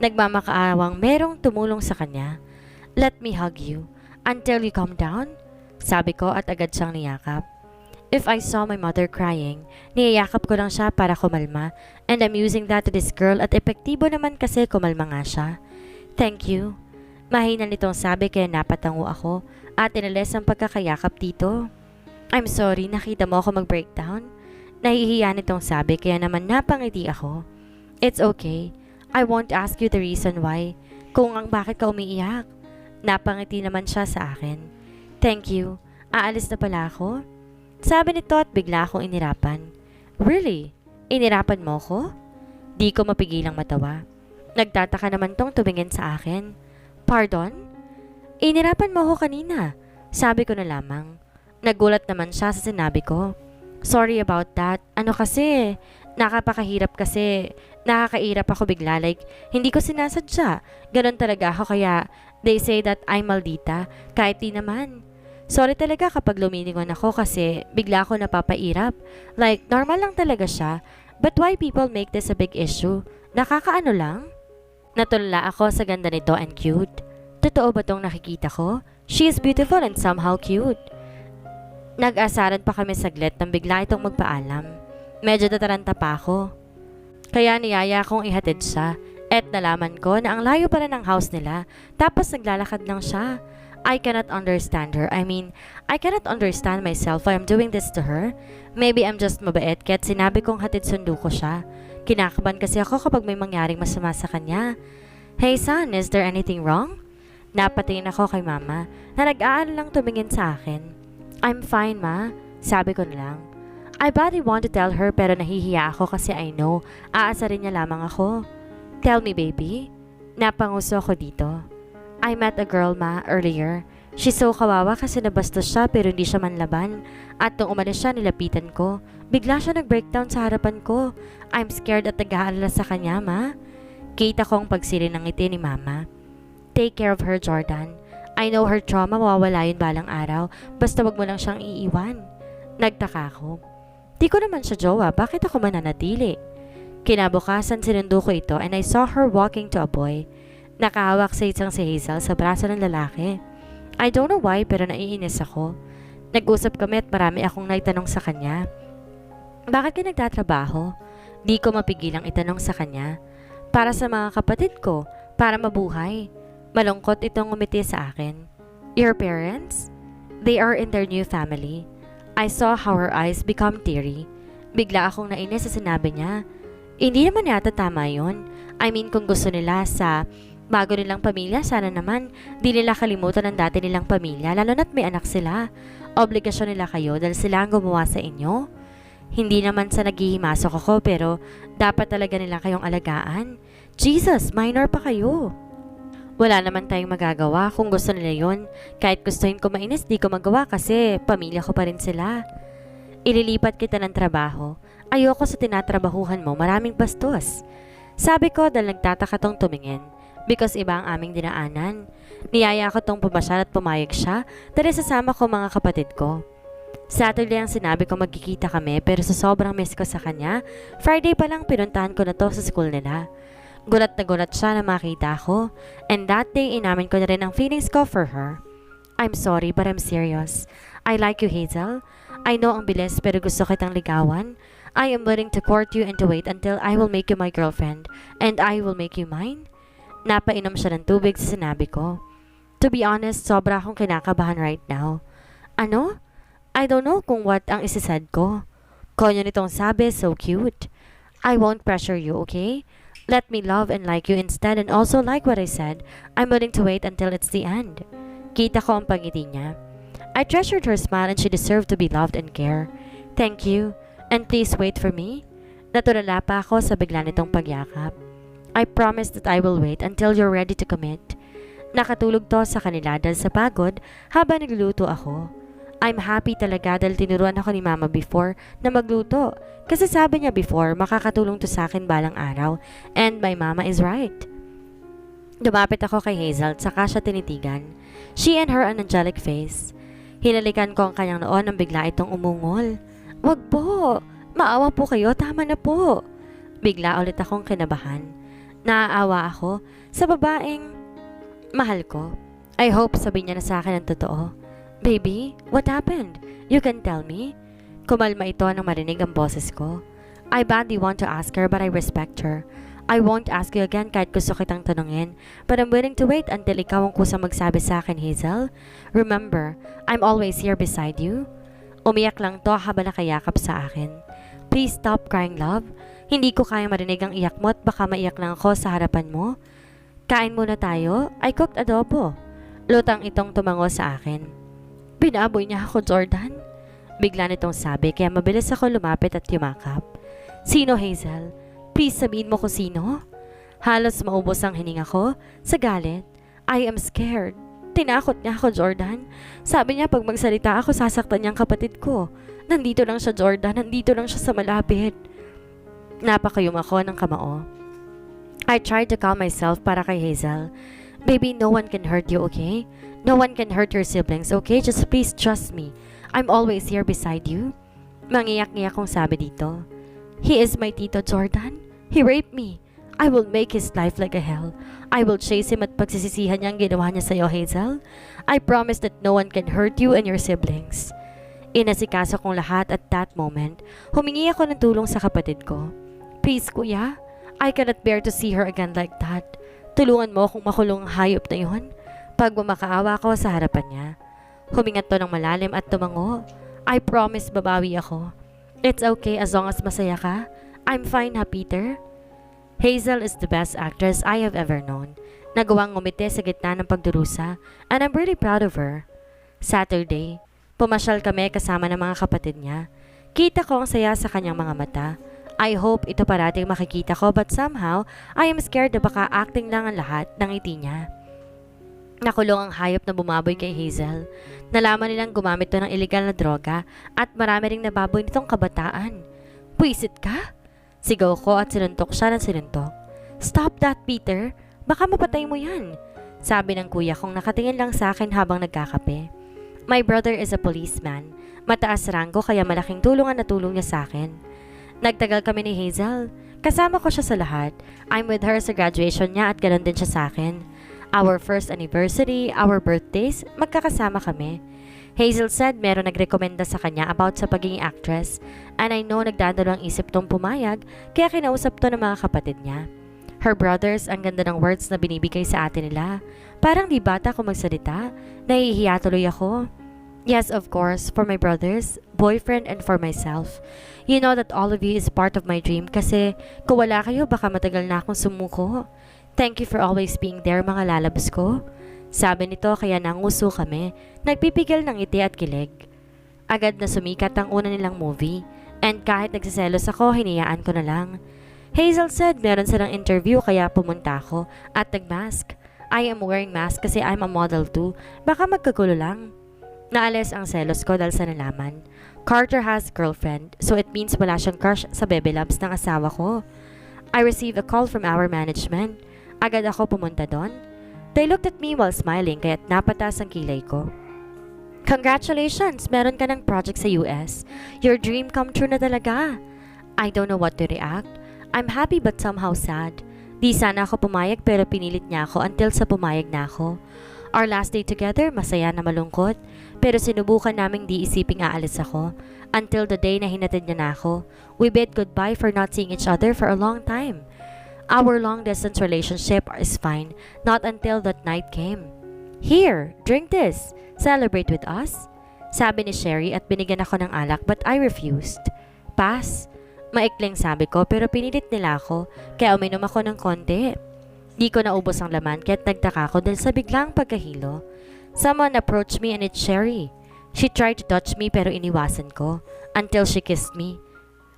Nagmamakaawang merong tumulong sa kanya. Let me hug you. Until you calm down. Sabi ko at agad siyang niyakap. If I saw my mother crying, niyayakap ko lang siya para kumalma. And I'm using that to this girl at epektibo naman kasi kumalma nga siya. Thank you. Mahina nitong sabi kaya napatango ako at inalis ang pagkakayakap dito. I'm sorry, nakita mo ako mag-breakdown? Nahihiya nitong sabi kaya naman napangiti ako. It's okay. I won't ask you the reason why. Kung ang bakit ka umiiyak. Napangiti naman siya sa akin. Thank you. Aalis na pala ako? Sabi nito at bigla akong inirapan. Really? Inirapan mo ko? Di ko mapigilang matawa. Nagtataka naman tong tumingin sa akin. Pardon? Inirapan mo ko kanina. Sabi ko na lamang. Nagulat naman siya sa sinabi ko. Sorry about that. Ano kasi, nakapakahirap kasi. Nakakairap ako bigla like, hindi ko sinasadya. Ganon talaga ako kaya they say that I'm maldita. Kahit di naman. Sorry talaga kapag lumilingon ako kasi bigla ako napapairap. Like, normal lang talaga siya. But why people make this a big issue? Nakakaano lang? Natulala ako sa ganda nito and cute. Totoo ba tong nakikita ko? She is beautiful and somehow cute. Nag-asaran pa kami saglit nang bigla itong magpaalam. Medyo tataranta pa ako. Kaya niyaya kong ihatid siya at nalaman ko na ang layo pala ng house nila tapos naglalakad lang siya. I cannot understand her. I mean, I cannot understand myself why I'm doing this to her. Maybe I'm just mabait kaya't sinabi kong hatid sundo ko siya. Kinakabahan kasi ako kapag may mangyaring masama sa kanya. Hey son, is there anything wrong? Napatingin ako kay mama na nag-aaral lang tumingin sa akin. I'm fine ma, sabi ko na lang. I badly want to tell her pero nahihiya ako kasi I know aasarin niya lamang ako. Tell me baby. Napanguso ako dito. I met a girl ma earlier. She's so kawawa kasi nabastos siya pero hindi siya manlaban. At nung umalis siya nilapitan ko. Bigla siya nag-breakdown sa harapan ko. I'm scared at nag-aalala sa kanya ma. Kita ko ang pagsili ng ngiti ni mama. Take care of her Jordan. I know her trauma mawawala yun balang araw. Basta wag mo lang siyang iiwan. Nagtaka ako. Di ko naman siya jowa, bakit ako mananatili? Kinabukasan sinundo ko ito and I saw her walking to a boy. Nakahawak sa isang si Hazel sa braso ng lalaki. I don't know why pero naiinis ako. Nag-usap kami at marami akong naitanong sa kanya. Bakit ka nagtatrabaho? Di ko mapigilang itanong sa kanya. Para sa mga kapatid ko, para mabuhay. Malungkot itong ngumiti sa akin. Your parents? They are in their new family. I saw how her eyes become teary. Bigla akong nainis sa sinabi niya. Hindi naman yata tama yun. I mean kung gusto nila sa bago nilang pamilya, sana naman di nila kalimutan ang dati nilang pamilya lalo na't may anak sila. Obligasyon nila kayo dahil sila ang gumawa sa inyo. Hindi naman sa naghihimasok ako pero dapat talaga nila kayong alagaan. Jesus, minor pa kayo. Wala naman tayong magagawa kung gusto nila yon. Kahit gustuhin ko mainis, di ko magawa kasi pamilya ko pa rin sila. Ililipat kita ng trabaho. Ayoko sa tinatrabahuhan mo, maraming bastos. Sabi ko dahil nagtataka tong tumingin. Because iba ang aming dinaanan. Niyaya ko tong pumasyal at pumayag siya dahil sasama ko mga kapatid ko. Saturday ang sinabi ko magkikita kami pero sa sobrang miss ko sa kanya, Friday pa lang pinuntahan ko na to sa school nila. Gulat na gulat siya na makita ako, and that day inamin ko na rin ang feelings ko for her. I'm sorry but I'm serious. I like you, Hazel. I know ang bilis pero gusto kitang ligawan. I am willing to court you and to wait until I will make you my girlfriend and I will make you mine. Napainom siya ng tubig sa sinabi ko. To be honest, sobra akong kinakabahan right now. Ano? I don't know kung what ang isisaid ko. Konyo nitong sabi, so cute. I won't pressure you, okay? Let me love and like you instead and also like what I said. I'm willing to wait until it's the end. Kita ko ang pangiti niya. I treasured her smile and she deserved to be loved and care. Thank you. And please wait for me. Natulala pa ako sa bigla nitong pagyakap. I promise that I will wait until you're ready to commit. Nakatulog to sa kanila dahil sa pagod habang nagluluto ako. I'm happy talaga dahil tinuruan ako ni Mama before na magluto. Kasi sabi niya before, makakatulong to sa akin balang araw. And my mama is right. Lumapit ako kay Hazel at saka siya tinitigan. She and her an angelic face. Hinalikan ko ang kanyang noon nang bigla itong umungol. Wag po! Maawa po kayo, tama na po! Bigla ulit akong kinabahan. Naaawa ako sa babaeng mahal ko. I hope sabihin niya na sa akin ang totoo. Baby, what happened? You can tell me? Kumalma ito nang marinig ang boses ko. I badly want to ask her but I respect her. I won't ask you again kahit gusto kitang tanungin, but I'm willing to wait until ikaw ang kusang magsabi sa akin, Hazel. Remember, I'm always here beside you. Umiyak lang to habang nakayakap sa akin. Please stop crying, love. Hindi ko kaya marinig ang iyak mo at baka maiyak lang ako sa harapan mo. Kain muna tayo. I cooked adobo. Lutang itong tumango sa akin. Binaboy niya ako, Jordan. Bigla nitong sabi kaya mabilis ako lumapit at yumakap. Sino, Hazel? Please sabihin mo kung sino. Halos maubos ang hininga ko sa galit. I am scared. Tinakot niya ako, Jordan. Sabi niya pag magsalita ako sasaktan niyang kapatid ko. Nandito lang siya, Jordan. Nandito lang siya sa malapit. Napakayum ako ng kamao. I tried to calm myself para kay Hazel. Baby, no one can hurt you, okay? No one can hurt your siblings, okay? Just please trust me. I'm always here beside you. Mangiyak-ngiyak kong sabi dito. He is my tito, Jordan. He raped me. I will make his life like a hell. I will chase him at pagsisisihan niya ang ginawa niya sa'yo, Hazel. I promise that no one can hurt you and your siblings. Inasikaso kong lahat at that moment. Humingi ako ng tulong sa kapatid ko. Please, kuya. I cannot bear to see her again like that. Tulungan mo kung makulong ang hayop na yun. Pagmamakaawa ko sa harapan niya. Humingat to ng malalim at tumango. I promise babawi ako. It's okay as long as masaya ka. I'm fine ha, Peter. Hazel is the best actress I have ever known. Nagawang ngumiti sa gitna ng pagdurusa and I'm really proud of her. Saturday, pumasyal kami kasama ng mga kapatid niya. Kita ko ang saya sa kanyang mga mata. I hope ito parating makikita ko but somehow I am scared na baka acting lang ang lahat ng ngiti niya. Nakulong ang hayop na bumaboy kay Hazel. Nalaman nilang gumamit to ng illegal na droga at marami ring nababoy nitong kabataan. Puisit ka? Sigaw ko at sinuntok siya ng sinuntok. Stop that, Peter. Baka mapatay mo yan. Sabi ng kuya kong nakatingin lang sa akin habang nagkakape. My brother is a policeman. Mataas ranggo kaya malaking tulong ang natulong niya sa akin. Nagtagal kami ni Hazel. Kasama ko siya sa lahat. I'm with her sa graduation niya at ganoon din siya sa akin. Our first anniversary, our birthdays, magkakasama kami. Hazel said meron nagrekomenda sa kanya about sa pagiging actress and I know nagdadalo ang isip tong pumayag kaya kinausap to ng mga kapatid niya. Her brothers, ang ganda ng words na binibigay sa atin nila. Parang di bata kung magsalita, nahihiya tuloy ako. Yes, of course, for my brothers, boyfriend, and for myself. You know that all of you is part of my dream kasi kung wala kayo baka matagal na akong sumuko. Thank you for always being there mga lalabs ko. Sabi nito kaya nanguso kami, nagpipigil ng ngiti at kilig. Agad na sumikat ang una nilang movie and kahit nagsiselos ako, hinayaan ko na lang. Hazel said meron silang interview kaya pumunta ako at nagmask. I am wearing mask kasi I'm a model too, baka magkagulo lang. Naalis ang selos ko dahil sa nalaman. Carter has girlfriend so it means wala siyang crush sa baby loves ng asawa ko. I received a call from our management. Agad ako pumunta doon. They looked at me while smiling kaya't napatas ang kilay ko. Congratulations! Meron ka ng project sa US. Your dream come true na talaga. I don't know what to react. I'm happy but somehow sad. Di sana ako pumayag pero pinilit niya ako until sa pumayag na ako. Our last day together, masaya na malungkot. Pero sinubukan naming di isiping aalis ako. Until the day na hinatid niya na ako. We bid goodbye for not seeing each other for a long time. Our long distance relationship is fine, not until that night came. Here, drink this. Celebrate with us. Sabi ni Sherry at binigyan ako ng alak but I refused. Pass. Maikling sabi ko pero pinilit nila ako kaya uminom ako ng konti. Di ko naubos ang laman kaya't nagtaka ako dahil sa biglang pagkahilo. Someone approached me and it's Sherry. She tried to touch me pero iniwasan ko until she kissed me.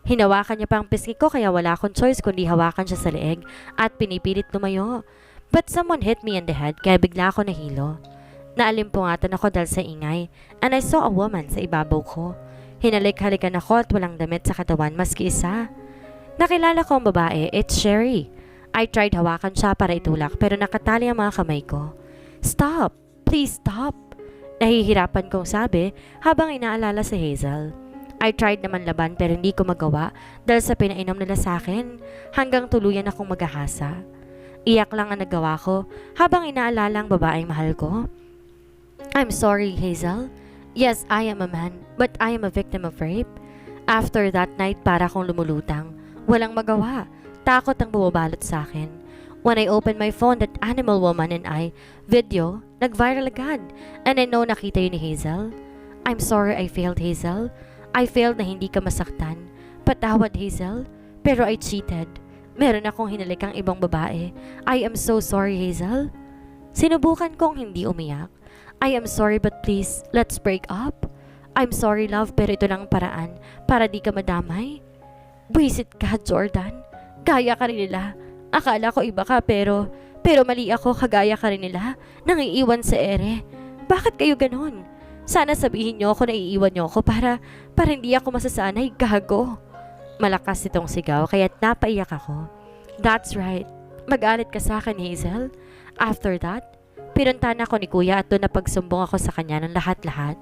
Hinawakan niya pa ang pisngi ko kaya wala akong choice kundi hawakan siya sa leeg at pinipilit lumayo. But someone hit me in the head kaya bigla ako nahilo. Naalimpungatan ako dahil sa ingay and I saw a woman sa ibabaw ko. Hinalik-halikan ako at walang damit sa katawan maski isa. Nakilala ko ang babae, it's Sherry. I tried hawakan siya para itulak pero nakatali ang mga kamay ko. Stop! Please stop! Nahihirapan kong sabi habang inaalala si Hazel. I tried naman laban pero hindi ko magawa dahil sa pinainom nila sa akin hanggang tuluyan akong maghahasa. Iyak lang ang nagawa ko habang inaalala ang babaeng mahal ko. I'm sorry, Hazel. Yes, I am a man, but I am a victim of rape. After that night, para akong lumulutang. Walang magawa. Takot ang bumabalot sa akin. When I opened my phone, that animal woman and I video, nag-viral agad. And I know nakita yun ni Hazel. I'm sorry I failed, Hazel. I failed na hindi ka masaktan. Patawad, Hazel. Pero I cheated. Meron akong hinalikang ibang babae. I am so sorry, Hazel. Sinubukan kong hindi umiyak. I am sorry but please, let's break up. I'm sorry love pero ito lang ang paraan para di ka madamay. Buisit ka, Jordan. Gaya ka rin nila. Akala ko iba ka pero mali ako, kagaya ka rin nila. Nangiiwan sa ere. Bakit kayo ganon? Sana sabihin niyo ako na iiwan niyo ako para hindi ako masasanay, gago. Malakas itong sigaw kaya't napaiyak ako. That's right. Mag-alit ka sa akin, Hazel. After that, pinuntahan ako ni Kuya at doon napagsumbong ako sa kanya ng lahat-lahat.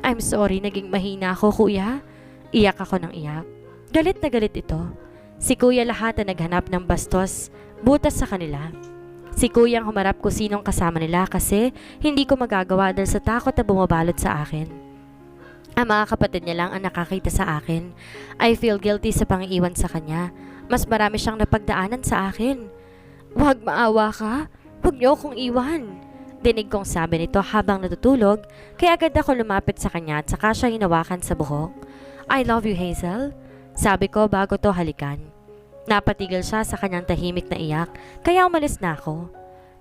I'm sorry, naging mahina ako, Kuya. Iyak ako ng iyak. Galit na galit ito. Si Kuya lahat na naghanap ng bastos, butas sa kanila. Si Kuya ang humarap kung sinong kasama nila kasi hindi ko magagawa dahil sa takot na bumabalot sa akin. Ang mga kapatid niya lang ang nakakita sa akin. I feel guilty sa pangiiwan sa kanya. Mas marami siyang napagdaanan sa akin. Huwag maawa ka. Huwag niyo akong iwan. Dinig kong sabi nito habang natutulog, kaya agad ako lumapit sa kanya at saka siya hinawakan sa buhok. I love you, Hazel. Sabi ko bago to halikan. Napatigil siya sa kanyang tahimik na iyak, kaya umalis na ako.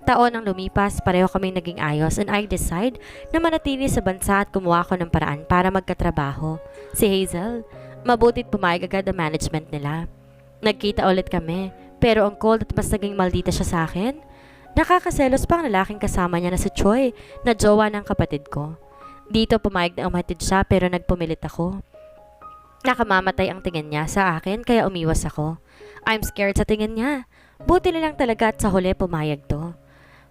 Taon ang lumipas, pareho kaming naging ayos and I decide na manatili sa bansa at kumuha ko ng paraan para magkatrabaho. Si Hazel, mabutit pumayag agad ang management nila. Nagkita ulit kami, pero ang cold at mas naging maldita siya sa akin. Nakakaselos pa ang lalaking kasama niya na si Choi na jowa ng kapatid ko. Dito pumayag na umatid siya pero nagpumilit ako. Nakamamatay ang tingin niya sa akin kaya umiwas ako. I'm scared sa tingin niya. Buti na lang talaga at sa huli pumayag to.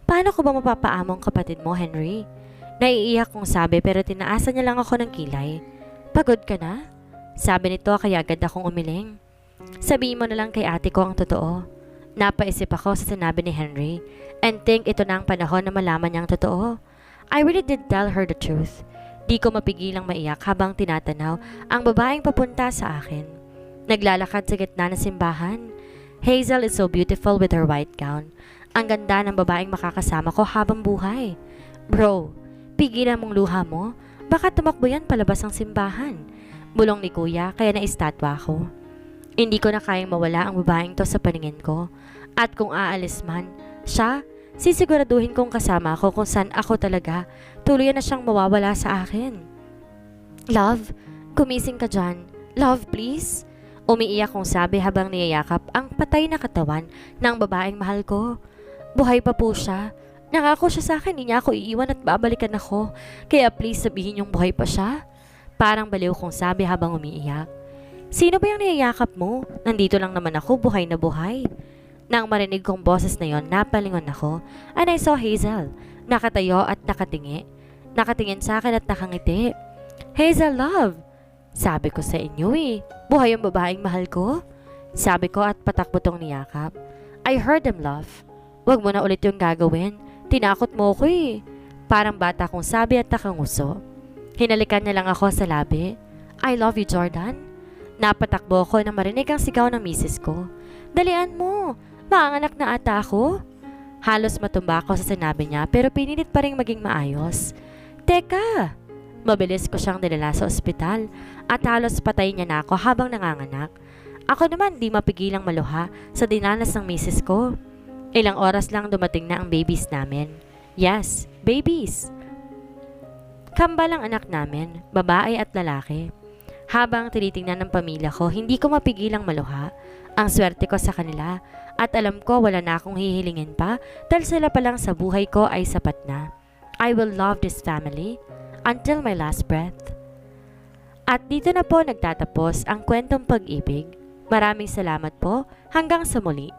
Paano ko ba mapapaamong kapatid mo, Henry? Naiiyak kong sabi pero tinaasan niya lang ako ng kilay. Pagod ka na? Sabi nito kaya agad akong umiling. Sabihin mo na lang kay ate ko ang totoo. Napaisip ako sa sinabi ni Henry and think ito na ang panahon na malaman niyang totoo. I really did tell her the truth. Di ko mapigilang maiyak habang tinatanaw ang babaeng papunta sa akin. Naglalakad sa gitna ng simbahan. Hazel is so beautiful with her white gown. Ang ganda ng babaeng makakasama ko habang buhay. Bro, pigilan mong luha mo. Baka tumakbo yan palabas ang simbahan. Bulong ni Kuya kaya naistatwa ako. Hindi ko na kayang mawala ang babaeng to sa paningin ko. At kung aalis man, siya, sisiguraduhin kong kasama ako kung saan ako talaga. Tuluyan na siyang mawawala sa akin. Love, gumising ka dyan. Love, please. Umiiyak kong sabi habang niyayakap ang patay na katawan ng babaeng mahal ko. Buhay pa po siya. Nangako siya sa akin, hindi niya ako iiwan at babalikan ako. Kaya please sabihin yung buhay pa siya. Parang baliw kong sabi habang umiiyak. Sino ba yung niyayakap mo? Nandito lang naman ako, buhay na buhay. Nang marinig kong boses na yon, napalingon ako and I saw Hazel, nakatayo at nakatingi. Nakatingin sa akin at nakangiti. Hazel love, sabi ko sa inyo buhay ang babaeng mahal ko. Sabi ko at patakbo tong niyakap. I heard him love. Wag mo na ulit yung gagawin. Tinakot mo ko Parang bata kong sabi at nakanguso. Hinalikan niya lang ako sa labi. I love you, Jordan. Napatakbo ko nang marinig ang sigaw ng misis ko. Dalian mo, maanganak na ata ako. Halos matumba ako sa sinabi niya pero pinilit pa rin maging maayos. Teka! Mabilis ko siyang dinala sa ospital at halos patay niya na ako habang nanganganak. Ako naman di mapigilang maluha sa dinanas ng misis ko. Ilang oras lang dumating na ang babies namin. Yes, babies! Kambal ang anak namin, babae at lalaki. Habang tinitingnan ng pamilya ko, hindi ko mapigilang maluha. Ang swerte ko sa kanila at alam ko wala na akong hihilingin pa dahil sila pa lang sa buhay ko ay sapat na. I will love this family until my last breath. At dito na po nagtatapos ang kwentong pag-ibig. Maraming salamat po. Hanggang sa muli.